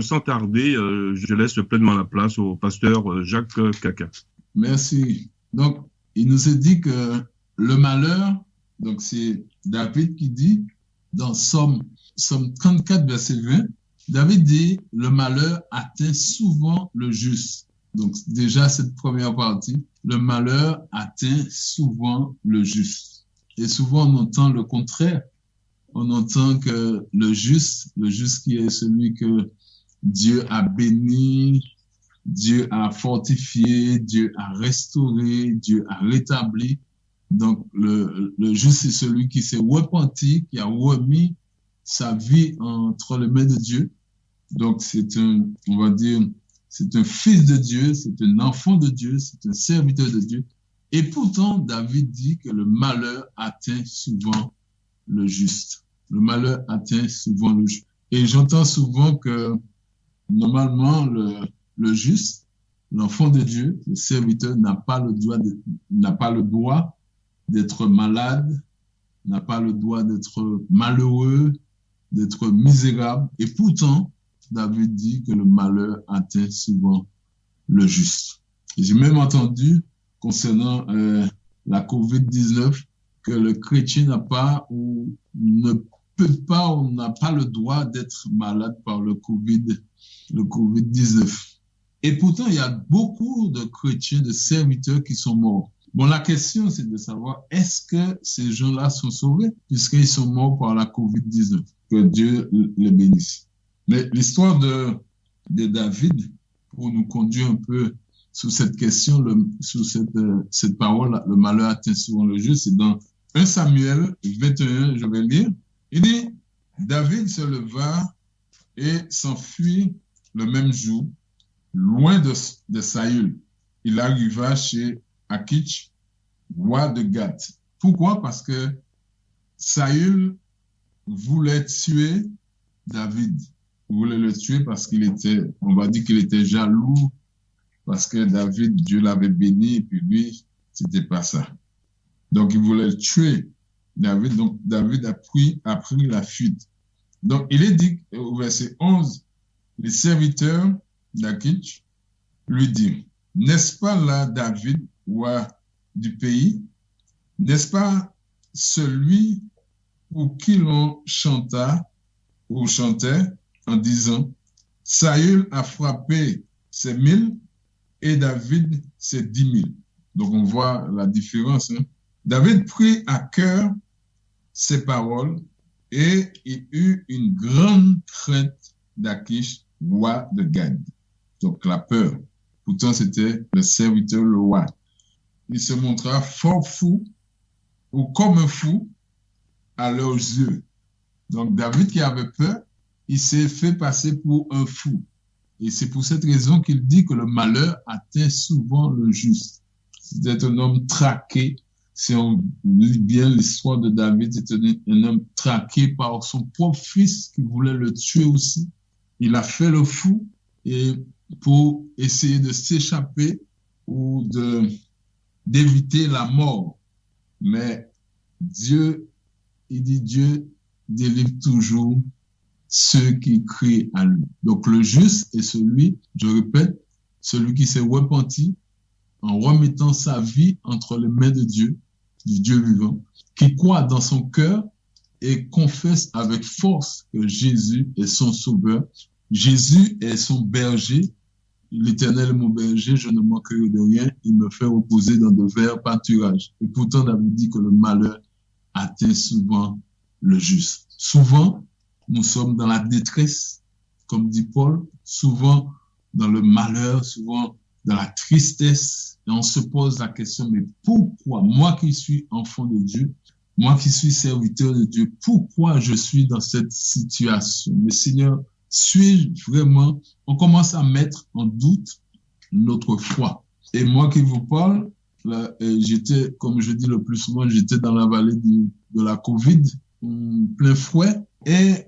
sans tarder, je laisse pleinement la place au pasteur Jacques Kaka. Merci. Donc, il nous est dit que le malheur, donc c'est David qui dit dans Somme 34, verset 20, David dit, le malheur atteint souvent le juste. Donc, déjà, cette première partie, le malheur atteint souvent le juste. Et souvent, on entend le contraire. On entend que le juste qui est celui que Dieu a béni, Dieu a fortifié, Dieu a restauré, Dieu a rétabli. Donc, le juste, c'est celui qui s'est repenti, qui a remis sa vie entre les mains de Dieu. Donc, on va dire, c'est un fils de Dieu, c'est un enfant de Dieu, c'est un serviteur de Dieu. Et pourtant, David dit que le malheur atteint souvent le juste. Le malheur atteint souvent le juste. Et j'entends souvent que, normalement, le juste, l'enfant de Dieu, le serviteur, n'a pas le droit d'être malade, n'a pas le droit d'être malheureux, d'être misérable. Et pourtant, David dit que le malheur atteint souvent le juste. Et j'ai même entendu, concernant la COVID-19, que le chrétien n'a pas ou ne peut pas ou n'a pas le droit d'être malade par le COVID-19. Et pourtant, il y a beaucoup de chrétiens, de serviteurs qui sont morts. Bon, la question, c'est de savoir, est-ce que ces gens-là sont sauvés puisqu'ils sont morts par la COVID-19? Que Dieu les bénisse. Mais l'histoire de David, pour nous conduire un peu sous cette question, sous cette parole, le malheur atteint souvent le juste, c'est dans 1 Samuel 21, je vais lire. Il dit, David se leva et s'enfuit le même jour, loin de Saül. Il arriva chez Akich, roi de Gath. Pourquoi? Parce que Saül voulait tuer David. Il voulait le tuer parce on va dire qu'il était jaloux, parce que David, Dieu l'avait béni, et puis lui, c'était pas ça. Donc, il voulait le tuer, David. Donc, David a pris la fuite. Donc, il est dit au verset 11, les serviteurs d'Akich lui disent, n'est-ce pas là David, roi du pays? N'est-ce pas celui pour qui l'on chantait en disant, Saül a frappé ses 1000 et David ses 10 000. Donc, on voit la différence. David prit à cœur ces paroles et il eut une grande crainte d'Achish, roi de Gad. Donc, la peur. Pourtant, c'était le serviteur, le roi. Il se montra fort fou ou comme un fou à leurs yeux. Donc, David qui avait peur, il s'est fait passer pour un fou. Et c'est pour cette raison qu'il dit que le malheur atteint souvent le juste. C'était un homme traqué. Si on lit bien l'histoire de David, c'était un homme traqué par son propre fils qui voulait le tuer aussi. Il a fait le fou et pour essayer de s'échapper ou d'éviter la mort. Mais Dieu délivre toujours ceux qui crient à lui. Donc le juste est celui, je répète, celui qui s'est repenti en remettant sa vie entre les mains de Dieu, du Dieu vivant, qui croit dans son cœur et confesse avec force que Jésus est son sauveur. Jésus est son berger. L'Éternel est mon berger, je ne manquerai de rien. Il me fait reposer dans de verts pâturages. Et pourtant, David dit que le malheur atteint souvent le juste. Souvent, nous sommes dans la détresse, comme dit Paul, souvent dans le malheur, souvent dans la tristesse. Et on se pose la question, mais pourquoi, moi qui suis enfant de Dieu, moi qui suis serviteur de Dieu, pourquoi je suis dans cette situation? Mais Seigneur, suis-je vraiment... On commence à mettre en doute notre foi. Et moi qui vous parle, là, j'étais, comme je dis le plus souvent, j'étais dans la vallée de la COVID, plein fouet. Et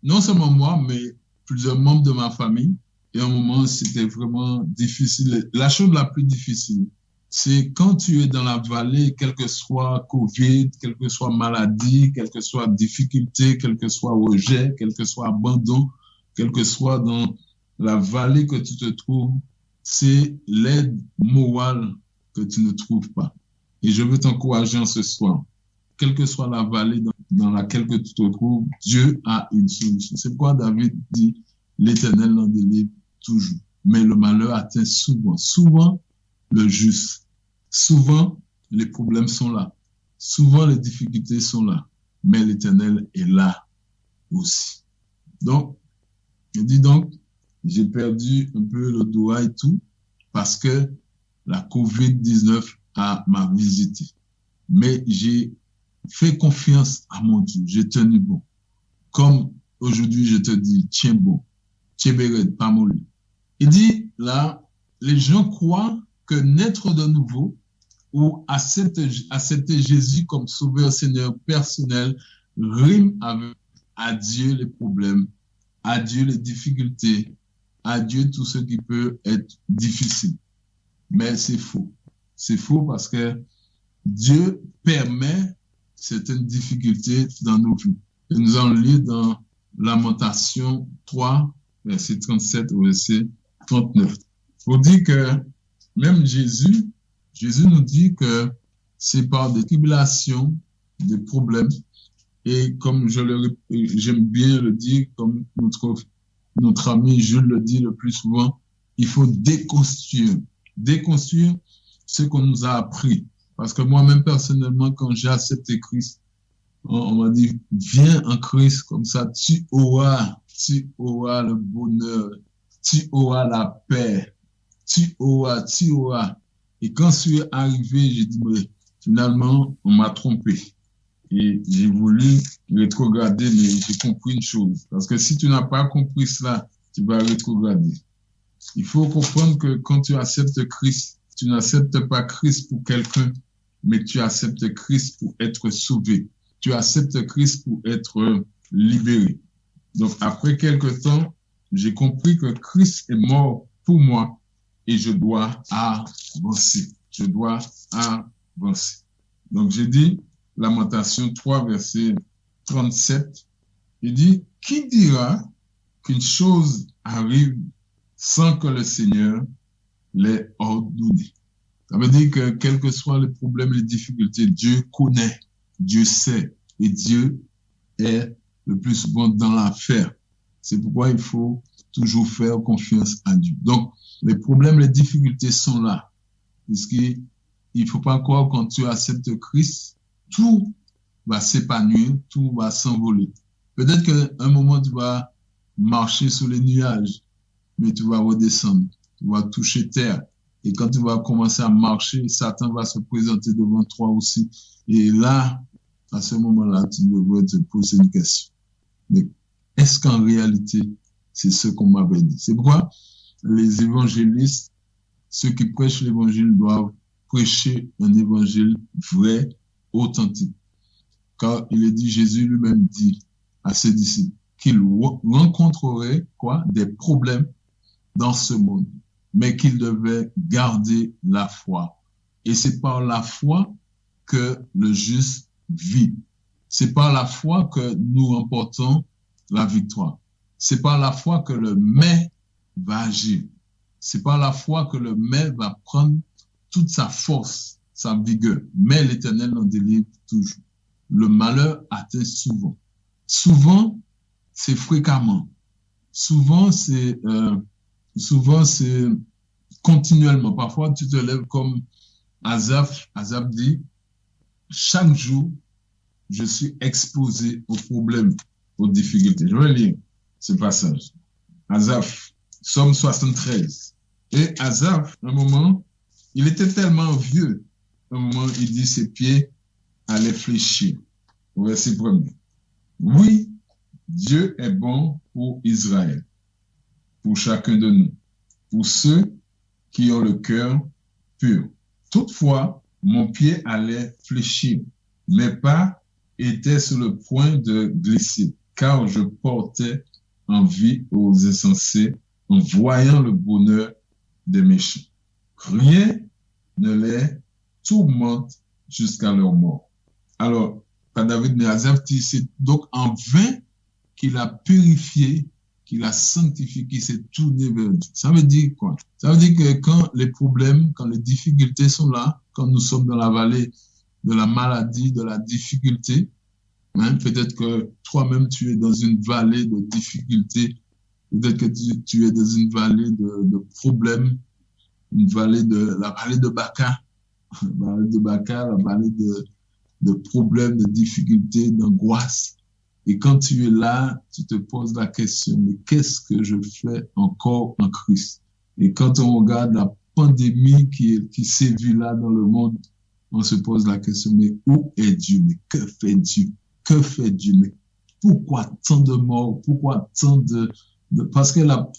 non seulement moi, mais plusieurs membres de ma famille. Et à un moment, c'était vraiment difficile. La chose la plus difficile, c'est quand tu es dans la vallée, quel que soit COVID, quelle que soit maladie, quelle que soit difficulté, quel que soit rejet, quel que soit abandon, quel que soit dans la vallée que tu te trouves, c'est l'aide morale que tu ne trouves pas. Et je veux t'encourager en ce soir. Quelle que soit la vallée dans laquelle que tu te trouves, Dieu a une solution. C'est pourquoi David dit, l'Éternel l'en délivre toujours. Mais le malheur atteint souvent le juste. Souvent, les problèmes sont là. Souvent, les difficultés sont là. Mais l'Éternel est là aussi. Donc, je dis donc, j'ai perdu un peu le doigt et tout parce que la COVID-19 m'a visité. Mais j'ai fait confiance à mon Dieu. J'ai tenu bon. Comme aujourd'hui, je te dis, tiens bon. Tiens béred, pas molli. Il dit, là, les gens croient que naître de nouveau ou accepter Jésus comme sauveur Seigneur personnel rime avec adieu les problèmes, adieu les difficultés, adieu tout ce qui peut être difficile. Mais c'est faux. C'est faux parce que Dieu permet certaines difficultés dans nos vies. Et nous allons lire dans Lamentation 3, verset 37 au verset 39. Pour dire que même Jésus nous dit que c'est par des tribulations, des problèmes, et comme j'aime bien le dire, comme notre ami Jules le dit le plus souvent, il faut déconstruire ce qu'on nous a appris. Parce que moi-même, personnellement, quand j'ai accepté Christ, on m'a dit, viens en Christ, comme ça, tu auras le bonheur, tu auras la paix, tu auras. Et quand je suis arrivé, j'ai dit, mais finalement, on m'a trompé. Et j'ai voulu rétrograder, mais j'ai compris une chose. Parce que si tu n'as pas compris cela, tu vas rétrograder. Il faut comprendre que quand tu acceptes Christ, tu n'acceptes pas Christ pour quelqu'un, mais tu acceptes Christ pour être sauvé. Tu acceptes Christ pour être libéré. Donc, après quelque temps, j'ai compris que Christ est mort pour moi et je dois avancer. Donc, j'ai dit, Lamentation 3, verset 37, il dit, qui dira qu'une chose arrive sans que le Seigneur l'ait ordonné? Ça veut dire que quels que soient les problèmes et les difficultés, Dieu connaît, Dieu sait, et Dieu est le plus souvent dans l'affaire. C'est pourquoi il faut toujours faire confiance à Dieu. Donc, les problèmes, les difficultés sont là. Puisqu'il ne faut pas croire quand tu acceptes Christ, tout va s'épanouir, tout va s'envoler. Peut-être qu'à un moment, tu vas marcher sur les nuages, mais tu vas redescendre, tu vas toucher terre. Et quand tu vas commencer à marcher, Satan va se présenter devant toi aussi. Et là, à ce moment-là, tu devrais te poser une question. Mais est-ce qu'en réalité, c'est ce qu'on m'avait dit? C'est pourquoi les évangélistes, ceux qui prêchent l'évangile, doivent prêcher un évangile vrai, authentique. Car il est dit, Jésus lui-même dit à ses disciples qu'il rencontrerait des problèmes dans ce monde, mais qu'il devait garder la foi. Et c'est par la foi que le juste vit. C'est par la foi que nous remportons la victoire. C'est par la foi que le mais va agir. C'est par la foi que le mais va prendre toute sa force, sa vigueur. Mais l'Éternel en délivre toujours. Le malheur atteint souvent. Souvent, c'est fréquemment. Souvent, c'est continuellement. Parfois, tu te lèves comme Asaph dit, chaque jour, je suis exposé aux problèmes, aux difficultés. Je vais lire ce passage. Asaph, Psaume 73. Et Asaph, un moment, il était tellement vieux. Un moment, il dit ses pieds allaient fléchir. Verset 1er. Oui, Dieu est bon pour Israël, pour chacun de nous, pour ceux qui ont le cœur pur. Toutefois, mon pied allait fléchir, mes pas étaient sur le point de glisser, car je portais envie aux insensés en voyant le bonheur des méchants. Rien ne les tourmente jusqu'à leur mort. Alors, David Asaph dit, c'est donc en vain qu'il a purifié qu'il a sanctifié, qu'il s'est tourné vers Dieu. Ça veut dire quoi? Ça veut dire que quand les problèmes, quand les difficultés sont là, quand nous sommes dans la vallée de la maladie, de la difficulté, hein, peut-être que toi-même tu es dans une vallée de difficultés, peut-être que tu es dans une vallée de problèmes, une vallée la vallée de Baca, la vallée de Baca, la vallée de problèmes, de difficultés, d'angoisse. Et quand tu es là, tu te poses la question, mais qu'est-ce que je fais encore en Christ? Et quand on regarde la pandémie qui sévit là dans le monde, on se pose la question, mais où est Dieu? Mais que fait Dieu? Que fait Dieu? Mais pourquoi tant de morts? Pourquoi tant parce que la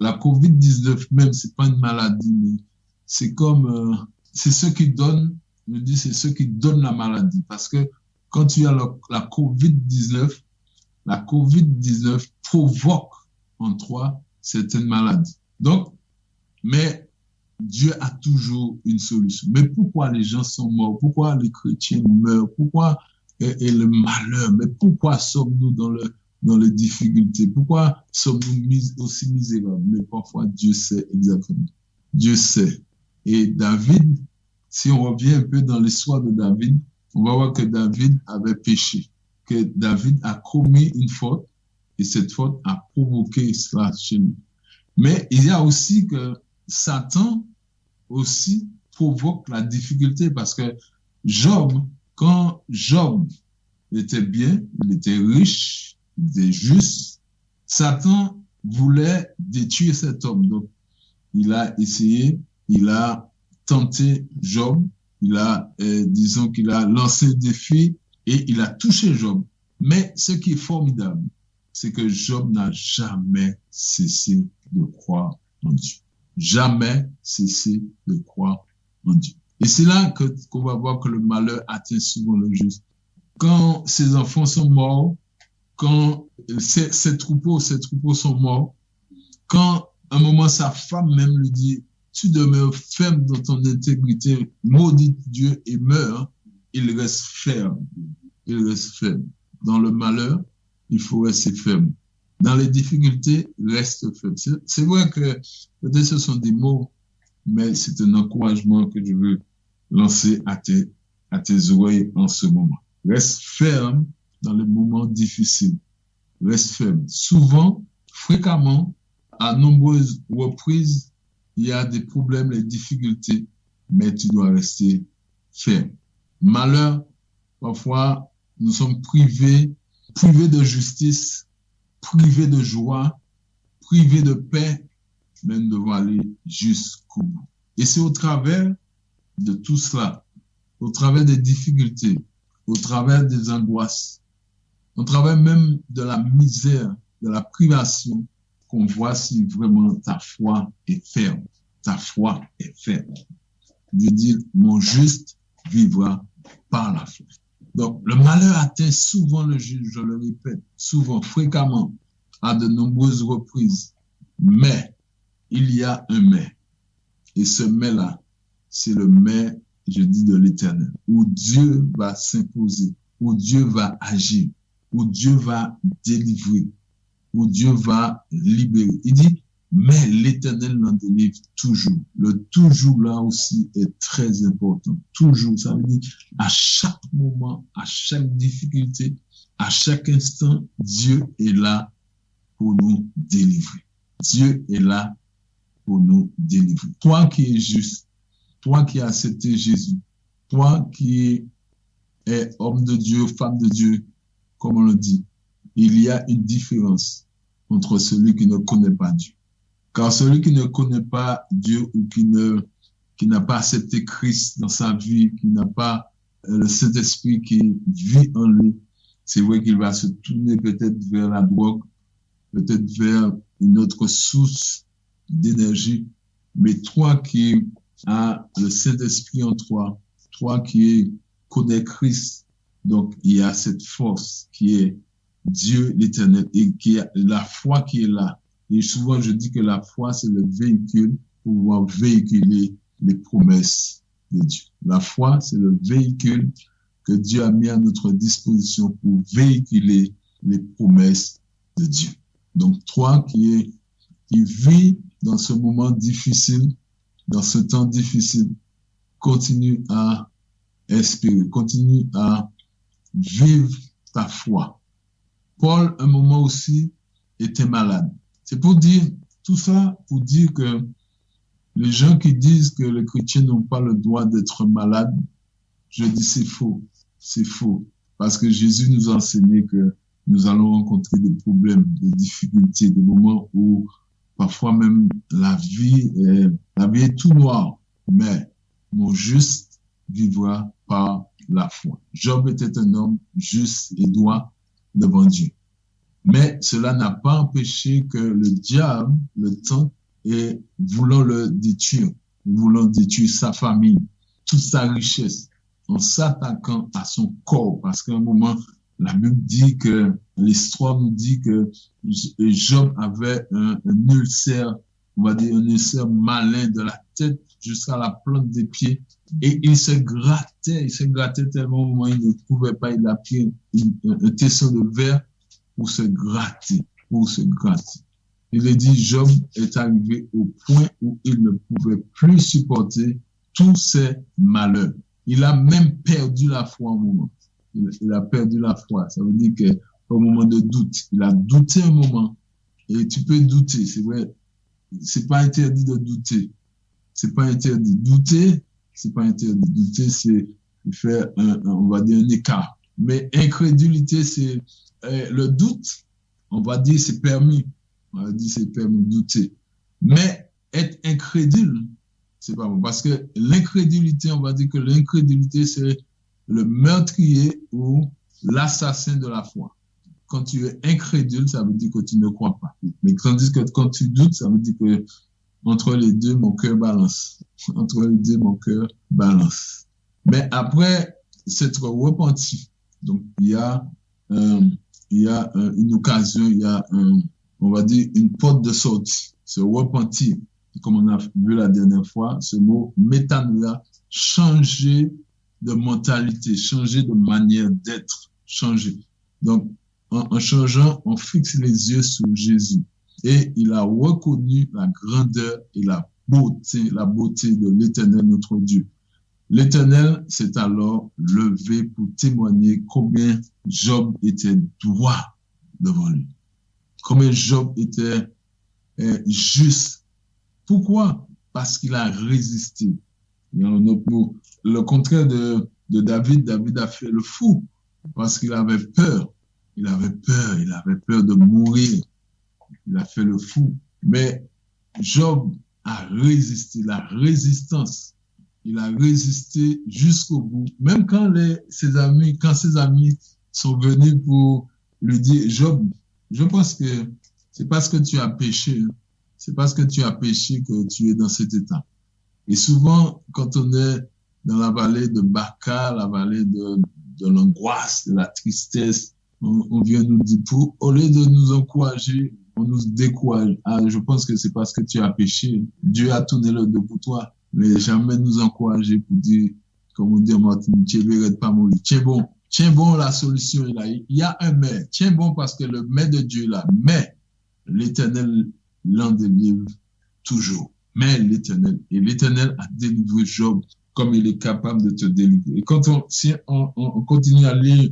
COVID-19 même, c'est pas une maladie, mais c'est comme, c'est ce qui donne, je dis, c'est ce qui donne la maladie. Parce que quand tu as la COVID-19, la COVID-19 provoque en toi certaines maladies. Donc, mais Dieu a toujours une solution. Mais pourquoi les gens sont morts? Pourquoi les chrétiens meurent? Pourquoi et le malheur? Mais pourquoi sommes-nous dans les difficultés? Pourquoi sommes-nous aussi misérables? Mais parfois, Dieu sait exactement. Dieu sait. Et David, si on revient un peu dans l'histoire de David, on va voir que David avait péché, que David a commis une faute et cette faute a provoqué cela chez lui. Mais il y a aussi que Satan aussi provoque la difficulté parce que Job, quand Job était bien, il était riche, il était juste, Satan voulait détruire cet homme. Donc, il a essayé, il a tenté Job, disons qu'il a lancé un défi et il a touché Job. Mais ce qui est formidable, c'est que Job n'a jamais cessé de croire en Dieu. Jamais cessé de croire en Dieu. Et c'est là qu'on va voir que le malheur atteint souvent le juste. Quand ses enfants sont morts, quand ses troupeaux sont morts, quand à un moment sa femme même lui dit « Tu demeures ferme dans ton intégrité, maudit Dieu et meurs », il reste ferme. Il reste ferme. Dans le malheur, il faut rester ferme. Dans les difficultés, reste ferme. C'est vrai que peut-être ce sont des mots, mais c'est un encouragement que je veux lancer à tes oreilles en ce moment. Reste ferme dans les moments difficiles. Reste ferme. Souvent, fréquemment, à nombreuses reprises, il y a des problèmes, des difficultés, mais tu dois rester ferme. Malheur, parfois, nous sommes privés de justice, privés de joie, privés de paix, mais nous devons aller jusqu'au bout. Et c'est au travers de tout cela, au travers des difficultés, au travers des angoisses, au travers même de la misère, de la privation, qu'on voit si vraiment ta foi est ferme. Ta foi est ferme. Dieu dit, mon juste vivra par la foi. Donc, le malheur atteint souvent le juste, je le répète, souvent, fréquemment, à de nombreuses reprises. Mais, il y a un mais. Et ce mais-là, c'est le mais, je dis, de l'Éternel, où Dieu va s'imposer, où Dieu va agir, où Dieu va délivrer, où Dieu va libérer. Il dit, mais l'Éternel l'en délivre toujours. Le toujours là aussi est très important. Toujours, ça veut dire à chaque moment, à chaque difficulté, à chaque instant, Dieu est là pour nous délivrer. Dieu est là pour nous délivrer. Toi qui es juste, toi qui as accepté Jésus, toi qui es homme de Dieu, femme de Dieu, comme on le dit, il y a une différence entre celui qui ne connaît pas Dieu. Car celui qui ne connaît pas Dieu ou qui n'a pas accepté Christ dans sa vie, qui n'a pas le Saint-Esprit qui vit en lui, c'est vrai qu'il va se tourner peut-être vers la drogue, peut-être vers une autre source d'énergie. Mais toi qui as le Saint-Esprit en toi, toi qui connais Christ, donc il y a cette force qui est Dieu l'Éternel et qui a la foi qui est là. Et souvent, je dis que la foi, c'est le véhicule pour pouvoir véhiculer les promesses de Dieu. La foi, c'est le véhicule que Dieu a mis à notre disposition pour véhiculer les promesses de Dieu. Donc, toi qui vis dans ce moment difficile, dans ce temps difficile, continue à espérer, continue à vivre ta foi. Paul, un moment aussi, était malade. C'est pour dire, tout ça pour dire que les gens qui disent que les chrétiens n'ont pas le droit d'être malades, je dis c'est faux. C'est faux. Parce que Jésus nous a enseigné que nous allons rencontrer des problèmes, des difficultés, des moments où parfois même la vie est tout noire. Mais mon juste vivra par la foi. Job était un homme juste et droit devant Dieu. Mais cela n'a pas empêché que le diable, le temps, et voulant le détruire, voulant détruire sa famille, toute sa richesse, en s'attaquant à son corps. Parce qu'à un moment, la Bible dit que, l'histoire nous dit que Job avait un ulcère, on va dire un ulcère malin de la tête jusqu'à la plante des pieds. Et il se grattait tellement au moment où il ne pouvait pas, il a pris un tesson de verre pour se gratter. Il est dit, Job est arrivé au point où il ne pouvait plus supporter tous ces malheurs. Il a même perdu la foi au moment. Il a perdu la foi. Ça veut dire qu'au moment de doute, il a douté un moment. Et tu peux douter, c'est vrai. C'est pas interdit de douter. C'est pas interdit. Douter, c'est pas interdit. Douter, c'est faire on va dire un écart. Mais incrédulité, c'est le doute, on va dire c'est permis. On va dire c'est permis de douter. Mais être incrédule, c'est pas bon. Parce que l'incrédulité, on va dire que l'incrédulité, c'est le meurtrier ou l'assassin de la foi. Quand tu es incrédule, ça veut dire que tu ne crois pas. Mais tandis que quand tu doutes, ça veut dire que entre les deux, mon cœur balance. Entre les deux, mon cœur balance. Mais après s'être repenti, donc il y a une occasion, il y a on va dire une porte de sortie, se repentir. Comme on a vu la dernière fois, ce mot métanoïa, changer de mentalité, changer de manière d'être, changer. Donc, en changeant, on fixe les yeux sur Jésus. Et il a reconnu la grandeur et la beauté de l'Éternel, notre Dieu. L'Éternel s'est alors levé pour témoigner combien Job était droit devant lui. Combien Job était juste. Pourquoi? Parce qu'il a résisté. Le contraire de David, David a fait le fou parce qu'il avait peur. Il avait peur de mourir. Il a fait le fou. Mais Job a résisté, la résistance. Il a résisté jusqu'au bout. Même quand ses amis sont venus pour lui dire, Job, je pense que c'est parce que tu as péché. C'est parce que tu as péché que tu es dans cet état. Et souvent, quand on est dans la vallée de Baca, la vallée de l'angoisse, de la tristesse, on vient nous dire, au lieu de nous encourager, on nous décourage. Ah, je pense que c'est parce que tu as péché. Dieu a tourné le dos pour toi. Mais jamais nous encourager pour dire, comme on dit en Martinique, tu ne pas mourir. Tiens bon, la solution est là. Il y a un mais. Tiens bon parce que le mais de Dieu est là. Mais l'Éternel l'en délivre toujours. Mais l'Éternel a délivré Job comme il est capable de te délivrer. Et si on continue à lire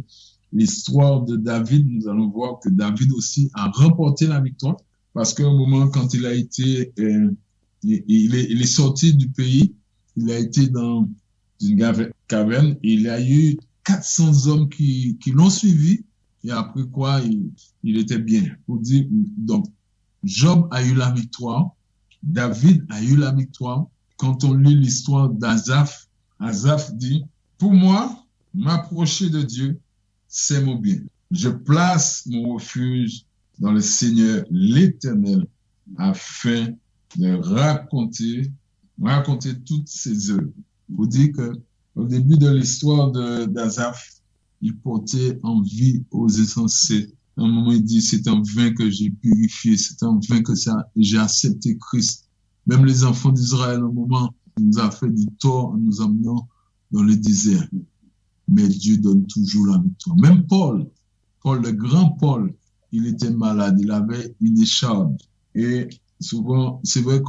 l'histoire de David, nous allons voir que David aussi a remporté la victoire parce qu'à un moment, quand il a été, il est sorti du pays, il a été dans une caverne, et il y a eu 400 hommes qui l'ont suivi, et après quoi, il était bien. Pour dire, donc, Job a eu la victoire, David a eu la victoire. Quand on lit l'histoire d'Asaph, Asaph dit, pour moi, m'approcher de Dieu, c'est mon bien. Je place mon refuge dans le Seigneur l'Éternel afin de raconter toutes ses œuvres. Vous dire que au début de l'histoire d'Asaph, il portait envie aux insensés. À un moment, il dit, c'est en vain que j'ai purifié, c'est en vain que j'ai accepté Christ. Même les enfants d'Israël, au moment, il nous a fait du tort en nous emmenant dans le désert. Mais Dieu donne toujours la victoire. Même Paul, le grand Paul, il était malade, il avait une écharpe. Et souvent, c'est vrai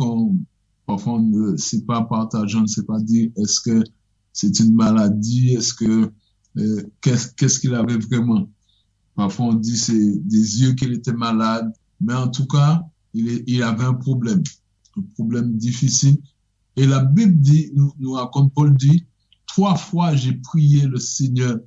parfois on ne sait pas partager, on ne sait pas dire est-ce que c'est une maladie, qu'est-ce qu'il avait vraiment. Parfois on dit c'est des yeux qu'il était malade, mais en tout cas, il avait un problème difficile. Et la Bible nous raconte, Paul dit, 3 fois j'ai prié le Seigneur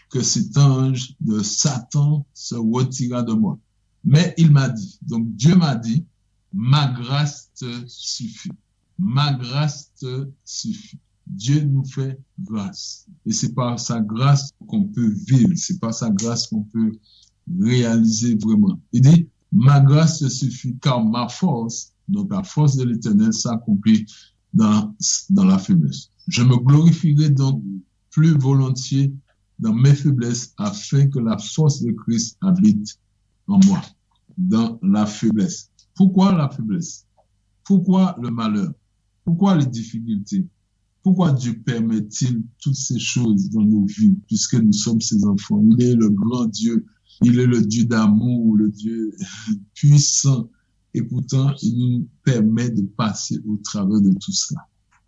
que cet ange de Satan se retira de moi. Mais il m'a dit, donc Dieu m'a dit, ma grâce te suffit. Ma grâce te suffit. Dieu nous fait grâce. Et c'est par sa grâce qu'on peut vivre. C'est par sa grâce qu'on peut réaliser vraiment. Il dit, ma grâce te suffit car ma force, donc la force de l'Éternel s'accomplit dans la faiblesse. Je me glorifierai donc plus volontiers dans mes faiblesses afin que la force de Christ habite en moi, dans la faiblesse. Pourquoi la faiblesse? Pourquoi le malheur? Pourquoi les difficultés? Pourquoi Dieu permet-il toutes ces choses dans nos vies puisque nous sommes ses enfants? Il est le grand Dieu, il est le Dieu d'amour, le Dieu puissant. Et pourtant, il nous permet de passer au travers de tout cela.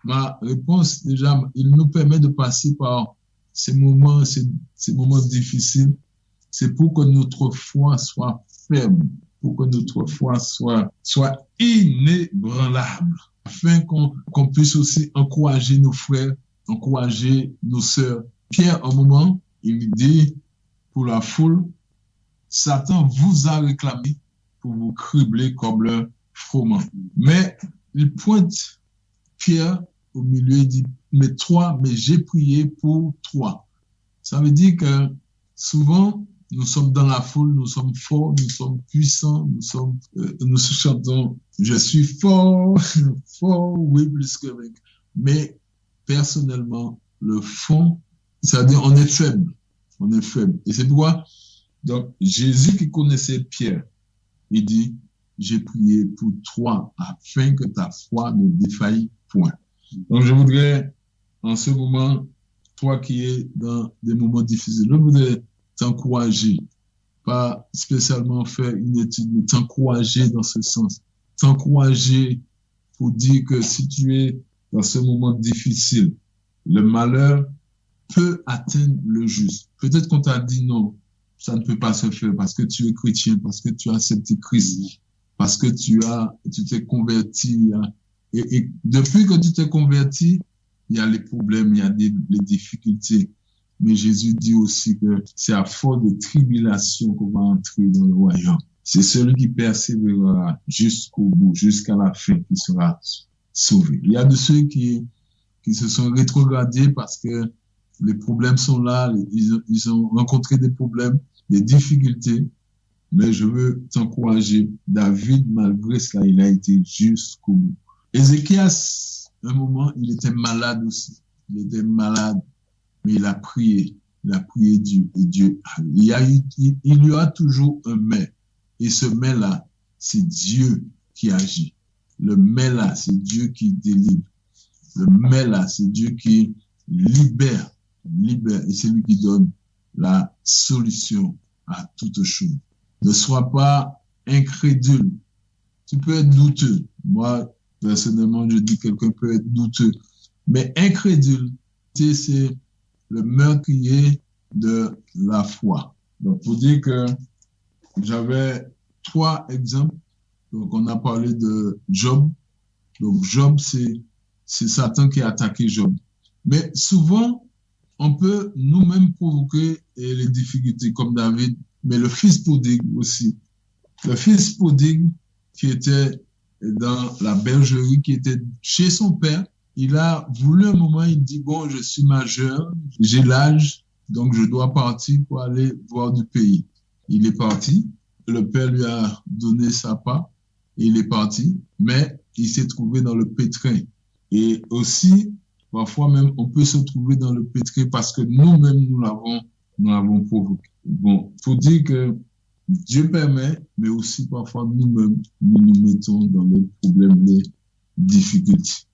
Ma réponse, déjà, il nous permet de passer par ces moments difficiles. C'est pour que notre foi soit ferme, pour que notre foi soit inébranlable, afin qu'on puisse aussi encourager nos frères, encourager nos sœurs. Pierre, un moment, il dit pour la foule, Satan vous a réclamé pour vous cribler comme le froment. Mais il pointe Pierre au milieu, il dit, mais j'ai prié pour 3. Ça veut dire que souvent, nous sommes dans la foule, nous sommes forts, nous sommes puissants, nous chantons, je suis fort, oui, plus que avec. Mais personnellement, le fond, c'est-à-dire on est faible. Et c'est pourquoi, donc, Jésus qui connaissait Pierre, il dit, j'ai prié pour toi afin que ta foi ne défaille point. Donc, je voudrais, en ce moment, toi qui es dans des moments difficiles, je voudrais t'encourager, pas spécialement faire une étude, mais t'encourager dans ce sens. T'encourager pour dire que si tu es dans ce moment difficile, le malheur peut atteindre le juste. Peut-être qu'on t'a dit non, ça ne peut pas se faire parce que tu es chrétien, parce que tu as accepté Christ, parce que tu t'es converti. Et depuis que tu t'es converti, il y a les problèmes, il y a les difficultés. Mais Jésus dit aussi que c'est à force de tribulation qu'on va entrer dans le royaume. C'est celui qui persévérera jusqu'au bout, jusqu'à la fin, qui sera sauvé. Il y a de ceux qui se sont rétrogradés parce que les problèmes sont là, ils ont rencontré des problèmes, des difficultés. Mais je veux t'encourager. David, malgré cela, il a été jusqu'au bout. Ézéchias, un moment, il était malade aussi. Il était malade, mais il a prié. Il a prié Dieu. Et Dieu, il y a toujours un mais. Et ce mais-là, c'est Dieu qui agit. Le mais-là, c'est Dieu qui délivre. Le mais-là, c'est Dieu qui libère. Et c'est lui qui donne la solution à toute chose. Ne sois pas incrédule. Tu peux être douteux. Moi, personnellement, je dis que quelqu'un peut être douteux. Mais incrédule, c'est le meurtrier de la foi. Donc, pour dire que j'avais 3 exemples. Donc, on a parlé de Job. Donc, Job, c'est Satan qui a attaqué Job. Mais souvent, on peut nous-mêmes provoquer les difficultés comme David, mais le fils prodigue aussi. Le fils prodigue qui était dans la bergerie, qui était chez son père, il a voulu un moment, il dit, bon, je suis majeur, j'ai l'âge, donc je dois partir pour aller voir du pays. Il est parti, le père lui a donné sa part, et il est parti, mais il s'est trouvé dans le pétrin. Et aussi, parfois même, on peut se trouver dans le pétrin parce que nous-mêmes, nous l'avons provoqué. Bon, faut dire que Dieu permet, mais aussi parfois nous-mêmes, nous mettons dans les problèmes, les difficultés.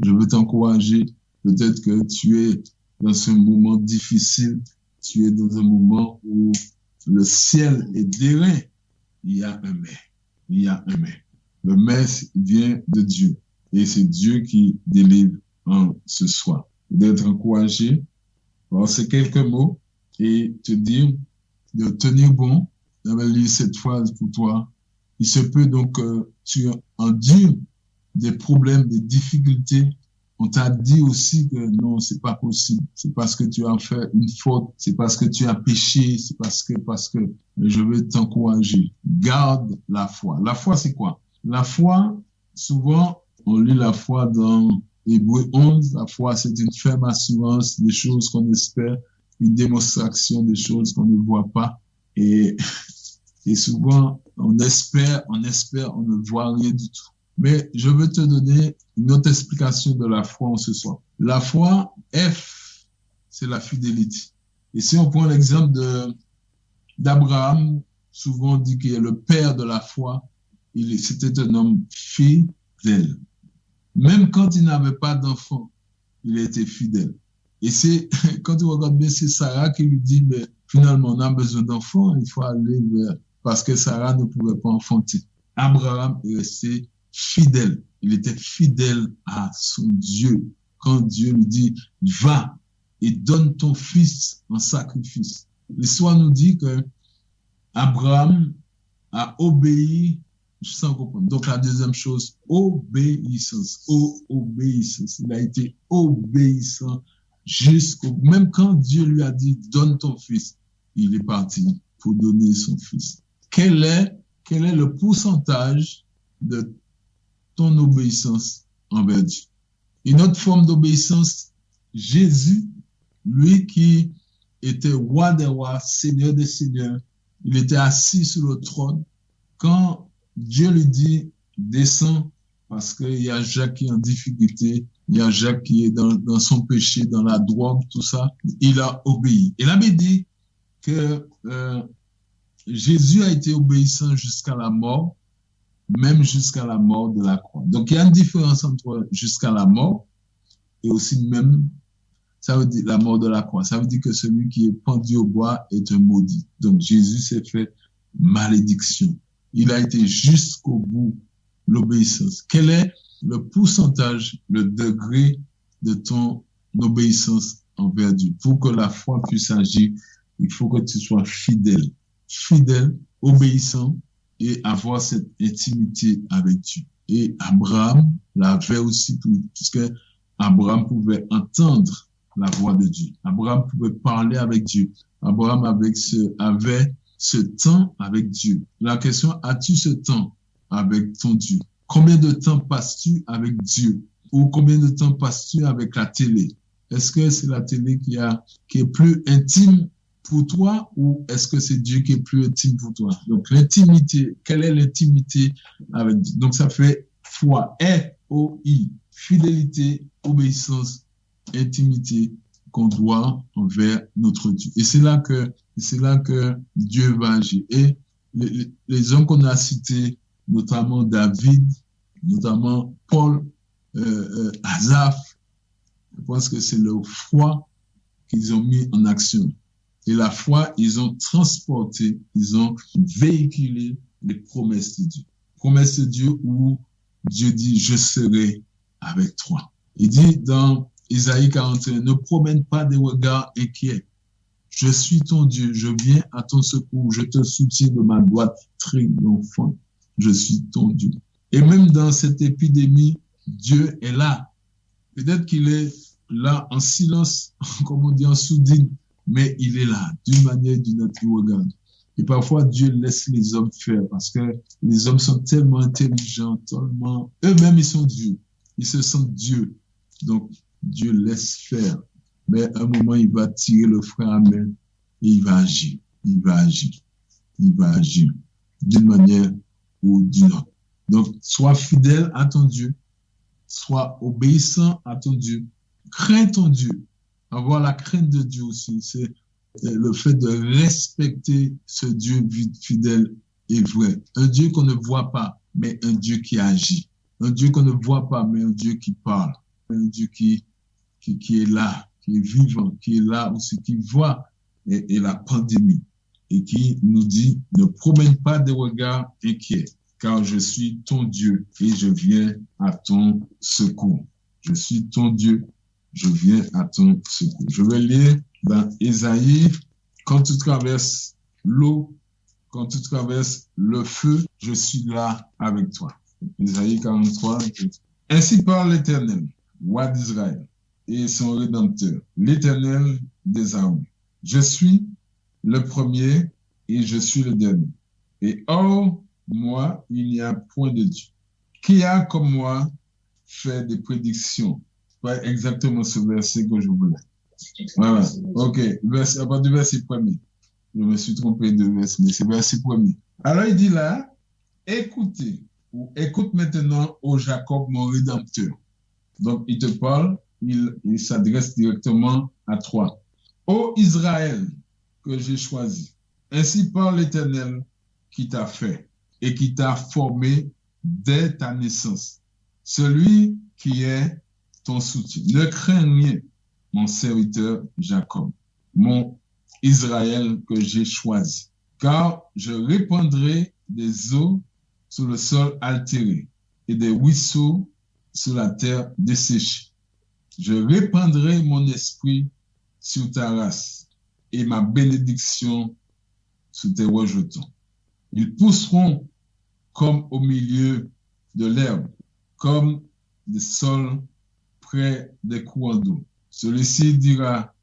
Je veux t'encourager, peut-être que tu es dans ce moment difficile, tu es dans un moment où le ciel est d'airain, il y a un mais. Il y a un mais. Le mais vient de Dieu. Et c'est Dieu qui délivre en ce soir. D'être encouragé par ces quelques mots et te dire de tenir bon. J'avais lu cette phrase pour toi. Il se peut donc que tu endures des problèmes, des difficultés. On t'a dit aussi que non, c'est pas possible. C'est parce que tu as fait une faute. C'est parce que tu as péché. C'est parce que je veux t'encourager. Garde la foi. La foi, c'est quoi? La foi, souvent, on lit la foi dans Hébreux 11. La foi, c'est une ferme assurance des choses qu'on espère, une démonstration des choses qu'on ne voit pas. Et souvent, on espère, on ne voit rien du tout. Mais je veux te donner une autre explication de la foi en ce soir. La foi, F, c'est la fidélité. Et si on prend l'exemple d'Abraham, souvent on dit qu'il est le père de la foi, c'était un homme fidèle. Même quand il n'avait pas d'enfant, il était fidèle. Et c'est, quand tu regardes bien, c'est Sarah qui lui dit, mais finalement, on a besoin d'enfants, il faut aller vers, parce que Sarah ne pouvait pas enfanter. Abraham est resté fidèle. Il était fidèle à son Dieu. Quand Dieu lui dit, va et donne ton fils en sacrifice. L'histoire nous dit que Abraham a obéi sans comprendre. Donc la deuxième chose, obéissance. Obéissance. Il a été obéissant même quand Dieu lui a dit, donne ton fils, il est parti pour donner son fils. Quel est le pourcentage de ton obéissance envers Dieu? Une autre forme d'obéissance, Jésus, lui qui était roi des rois, seigneur des seigneurs, il était assis sur le trône. Quand Dieu lui dit, descends, parce qu'il y a Jacques qui est en difficulté, il y a Jacques qui est dans son péché, dans la drogue, tout ça, il a obéi. Il avait dit que Jésus a été obéissant jusqu'à la mort, même jusqu'à la mort de la croix. Donc, il y a une différence entre jusqu'à la mort et aussi même, ça veut dire la mort de la croix. Ça veut dire que celui qui est pendu au bois est un maudit. Donc, Jésus s'est fait malédiction. Il a été jusqu'au bout l'obéissance. Quel est le pourcentage, le degré de ton obéissance envers Dieu? Pour que la foi puisse agir, il faut que tu sois fidèle. Fidèle, obéissant, et avoir cette intimité avec Dieu. Et Abraham l'avait aussi, puisque Abraham pouvait entendre la voix de Dieu. Abraham pouvait parler avec Dieu. Abraham avait ce temps avec Dieu. La question, as-tu ce temps avec ton Dieu? Combien de temps passes-tu avec Dieu? Ou combien de temps passes-tu avec la télé? Est-ce que c'est la télé qui est plus intime pour toi ou est-ce que c'est Dieu qui est plus intime pour toi? Donc, l'intimité, quelle est l'intimité avec Dieu? Donc, ça fait foi, F-O-I, fidélité, obéissance, intimité qu'on doit envers notre Dieu. Et c'est là que Dieu va agir. Et les hommes qu'on a cités, notamment David, notamment Paul, Asaph, je pense que c'est leur foi qu'ils ont mis en action. Et la foi, ils ont transporté, ils ont véhiculé les promesses de Dieu. Promesses de Dieu où Dieu dit, je serai avec toi. Il dit dans Isaïe 41, ne promène pas des regards inquiets. Je suis ton Dieu, je viens à ton secours, je te soutiens de ma droite triomphante. Je suis ton Dieu. Et même dans cette épidémie, Dieu est là. Peut-être qu'il est là en silence, comme on dit en sourdine, mais il est là, d'une manière ou d'une autre, il regarde. Et parfois, Dieu laisse les hommes faire parce que les hommes sont tellement intelligents, tellement... Eux-mêmes, ils sont Dieu. Ils se sentent Dieu. Donc, Dieu laisse faire. Mais à un moment, il va tirer le frein à main et il va agir. Il va agir. Il va agir d'une manière ou d'une autre. Donc, sois fidèle à ton Dieu. Sois obéissant à ton Dieu. Crains ton Dieu. Avoir la crainte de Dieu aussi, c'est le fait de respecter ce Dieu fidèle et vrai. Un Dieu qu'on ne voit pas, mais un Dieu qui agit. Un Dieu qu'on ne voit pas, mais un Dieu qui parle. Un Dieu qui est là, qui est vivant, qui est là aussi, qui voit et la pandémie. et qui nous dit « Ne promène pas des regards inquiets, car je suis ton Dieu et je viens à ton secours. » Je suis ton Dieu, je viens à ton secours. Je vais lire dans Ésaïe, quand tu traverses l'eau, quand tu traverses le feu, je suis là avec toi. Ésaïe 43. Ainsi parle l'Éternel, roi d'Israël, et son Rédempteur, l'Éternel des armées. Je suis le premier et je suis le dernier. Et hors moi, il n'y a point de Dieu. Qui a comme moi fait des prédictions? Pas exactement ce verset que je voulais. Voilà. OK. À partir du verset 1er. Je me suis trompé de verset, mais c'est verset 1er. Alors il dit là, écoutez, ou écoute maintenant, ô Jacob, mon Rédempteur. Donc il te parle, il s'adresse directement à toi. Ô Israël, que j'ai choisi. Ainsi parle l'Éternel qui t'a fait et qui t'a formé dès ta naissance. Celui qui est ton soutien. Ne crains rien, mon serviteur Jacob, mon Israël que j'ai choisi. Car je répandrai des eaux sur le sol altéré et des ruisseaux sur la terre desséchée. Je répandrai mon esprit sur ta race et ma bénédiction sur tes rejetons. Ils pousseront comme au milieu de l'herbe, comme des sols près des courants d'eau. Celui-ci dira,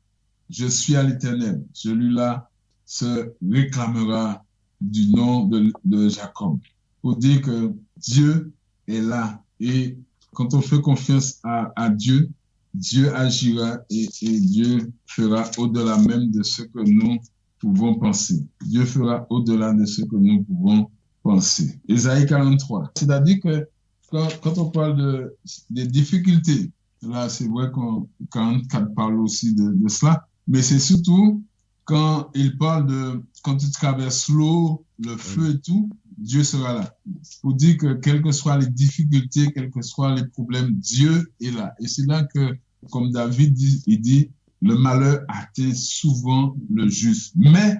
je suis à l'Éternel. Celui-là se réclamera du nom de Jacob. Pour dire que Dieu est là. Et quand on fait confiance à Dieu, Dieu agira et Dieu fera au-delà même de ce que nous pouvons penser. Dieu fera au-delà de ce que nous pouvons penser. Ésaïe 43. C'est-à-dire que quand on parle des difficultés, là c'est vrai qu'on 44 parle aussi de cela, mais c'est surtout quand il parle quand tu traverses l'eau, le feu et tout, Dieu sera là. Pour dire que quelles que soient les difficultés, quels que soient les problèmes, Dieu est là. Et c'est là que, comme David dit, il dit, le malheur atteint souvent le juste. Mais,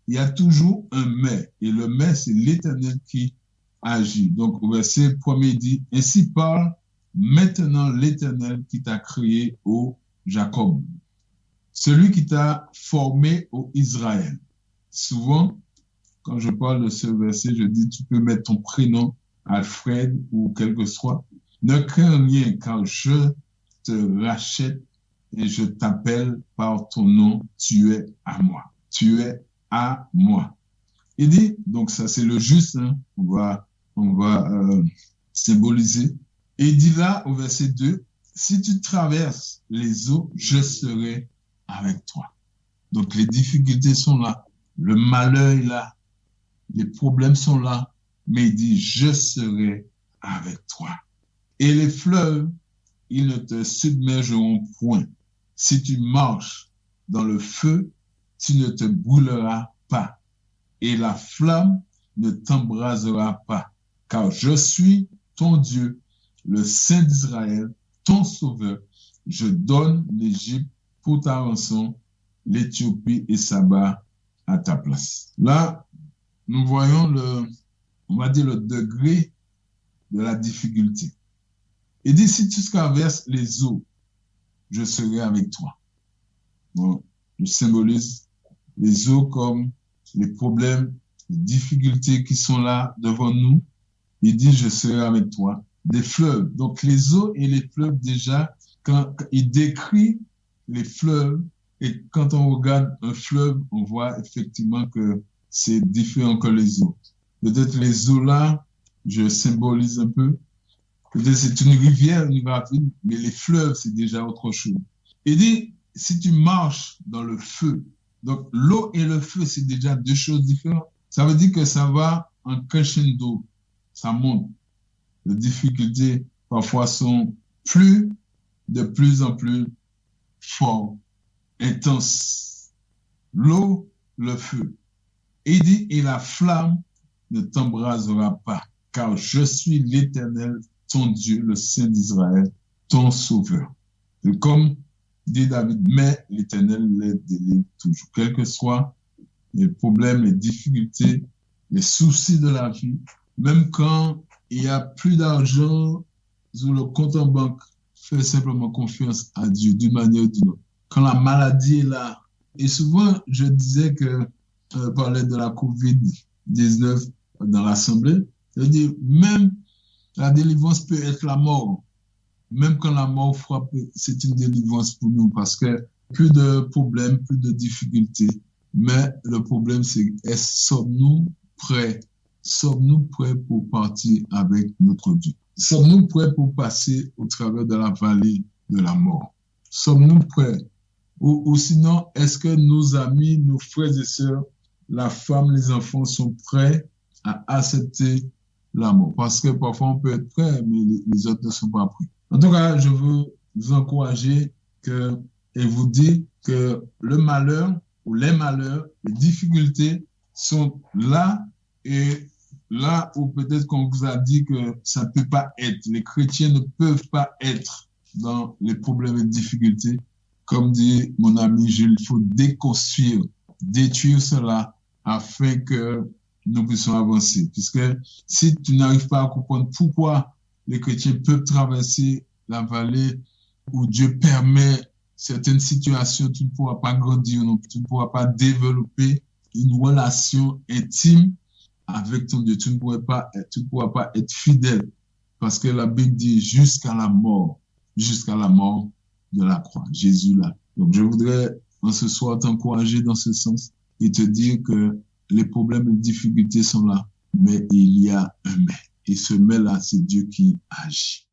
il y a toujours un mais. Et le mais, c'est l'Éternel qui agit. Donc, au verset 1er, il dit, ainsi parle maintenant l'Éternel qui t'a créé, ô Jacob. Celui qui t'a formé, ô Israël. Souvent, quand je parle de ce verset, je dis, tu peux mettre ton prénom, Alfred, ou quel que soit. Ne crains rien, car je te rachète et je t'appelle par ton nom, tu es à moi. Tu es à moi. Il dit, donc ça c'est le juste, hein, on va symboliser. Et il dit là, au verset 2, si tu traverses les eaux, je serai avec toi. Donc les difficultés sont là, le malheur est là, les problèmes sont là, mais il dit, je serai avec toi. Et les fleuves, ils ne te submergeront point. Si tu marches dans le feu, tu ne te brûleras pas. Et la flamme ne t'embrasera pas. Car je suis ton Dieu, le Saint d'Israël, ton Sauveur. Je donne l'Égypte pour ta rançon, l'Éthiopie et Saba à ta place. Là, nous voyons on va dire le degré de la difficulté. Il dit, si tu traverses les eaux, je serai avec toi. Bon, je symbolise les eaux comme les problèmes, les difficultés qui sont là devant nous. Il dit, je serai avec toi. Des fleuves. Donc, les eaux et les fleuves, déjà, quand il décrit les fleuves, et quand on regarde un fleuve, on voit effectivement que c'est différent que les eaux. Peut-être les eaux là, je symbolise un peu. Peut-être c'est une rivière, une ravine, mais les fleuves, c'est déjà autre chose. Il dit, si tu marches dans le feu, donc l'eau et le feu, c'est déjà deux choses différentes. Ça veut dire que ça va en crescendo, ça monte. Les difficultés, parfois, sont de plus en plus fortes, intenses. L'eau, le feu. Et il dit, et la flamme ne t'embrasera pas, car je suis l'Éternel, ton Dieu, le Saint d'Israël, ton Sauveur. Et comme dit David, mais l'Éternel les délivre toujours. Quel que soit les problèmes, les difficultés, les soucis de la vie, même quand il n'y a plus d'argent sur le compte en banque, fais simplement confiance à Dieu d'une manière ou d'une autre. Quand la maladie est là, et souvent je disais que on parlait de la COVID-19 dans l'Assemblée, c'est-à-dire même la délivrance peut être la mort. Même quand la mort frappe, c'est une délivrance pour nous parce que plus de problèmes, plus de difficultés. Mais le problème, c'est sommes-nous prêts? Sommes-nous prêts pour partir avec notre Dieu? Sommes-nous prêts pour passer au travers de la vallée de la mort? Sommes-nous prêts? Ou sinon, est-ce que nos amis, nos frères et sœurs, la femme, les enfants sont prêts à accepter la mort? Parce que parfois on peut être prêt, mais les autres ne sont pas prêts. En tout cas, je veux vous encourager et vous dire que le malheur ou les malheurs, les difficultés sont là et là où peut-être qu'on vous a dit que ça ne peut pas être. Les chrétiens ne peuvent pas être dans les problèmes et difficultés. Comme dit mon ami Jules, il faut déconstruire, détruire cela afin que nous puissions avancer. Puisque si tu n'arrives pas à comprendre pourquoi les chrétiens peuvent traverser la vallée où Dieu permet certaines situations, tu ne pourras pas grandir, non, tu ne pourras pas développer une relation intime avec ton Dieu. Tu ne pourras pas être fidèle parce que la Bible dit jusqu'à la mort de la croix. Jésus là. Donc je voudrais en ce soir t'encourager dans ce sens et te dire que les problèmes et les difficultés sont là, mais il y a un mais. Et ce mais là, c'est Dieu qui agit.